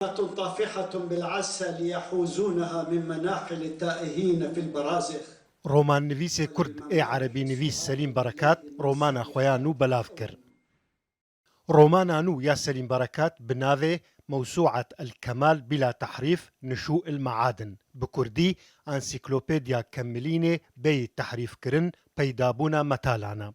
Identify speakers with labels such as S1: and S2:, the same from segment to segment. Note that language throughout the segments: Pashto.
S1: طافحة بالعسل يحوزونها من مناحل التائهين في البرازخ.
S2: رومان نویس کرد ای عربی نویس سلیم برکات رومانا خویانو بلاف کر. رومانانو يا سليم بركات بناذي موسوعة الكمال بلا تحريف نشوء المعادن بكردي انسيكلوبيديا كمليني بي تحريف كرن بيدابونا متالانا.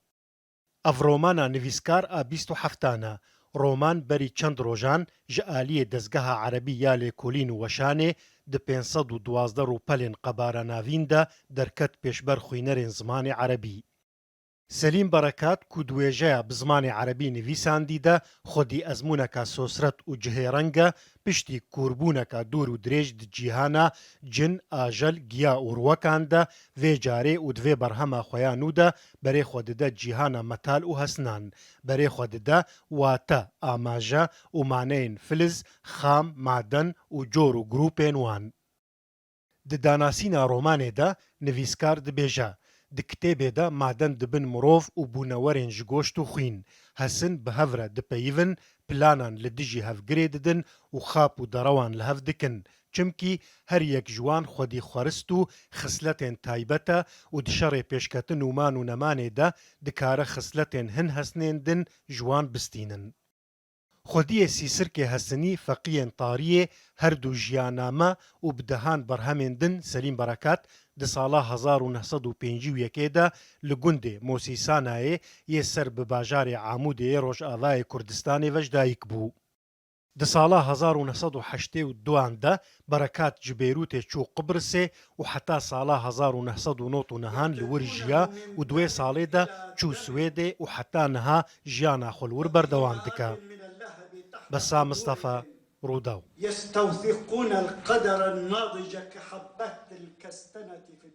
S2: اف رومانا نویسکار آبیستو حفتانا رومان بری چند روژان جآلی دزگاه عربی یال کولین وشانه د 512 روپلین قبارا ناوین ده درکت پیشبر خوینرین زمان عربی. سلیم برکات کودویجه بزمان عربی نویساندی ده خودی ازمونکا سوسرت و جهرنگه پشتی کوربونکا دور و دریج د جیهانا جن آجل گیا اوروکان ده وی جاره و دوی برهما خویانو ده بری خود ده جیهانا متال و حسنان بری خود ده واتا آماجه و مانین فلز خام معدن و جور و گروپین وان. د داناسینا رومانه ده نویسکار ده بیجه د کتێبێ دا مادەن دبن مرۆڤ و بوونەوەرێن ji گۆشت و خوین هەسن bi hev re dipeyivin planan li dijî hevgirê didin û xap û derewan li hev dikin çimkî her yek ji wan xwedî xwerist û xisletên taybet e û di şerê pêşketin û man û nemanê de dikare xisletên hin hesnên din ji wan bistînin. خودیê sîsirkê hesinî feqiyên tariyê her du jiyaname û bi dehan berhemên din Selîm Berekat di sala 1951 de li gundê Mosîsanayê yê ser bi bajarê Amûdê Rojavayê Kurdistanê ve ji dayîk bû. Di sala 1982 de Berekat ji Beyrûtê çû Qibrısê û heta sala 1999 li wir jiya û duê salê de çû Swêdê û heta niha jiyana xwe li wir berdewam dike. بسام مصطفى روداو
S1: يستوثقون القدر الناضج كحبات الكستنة في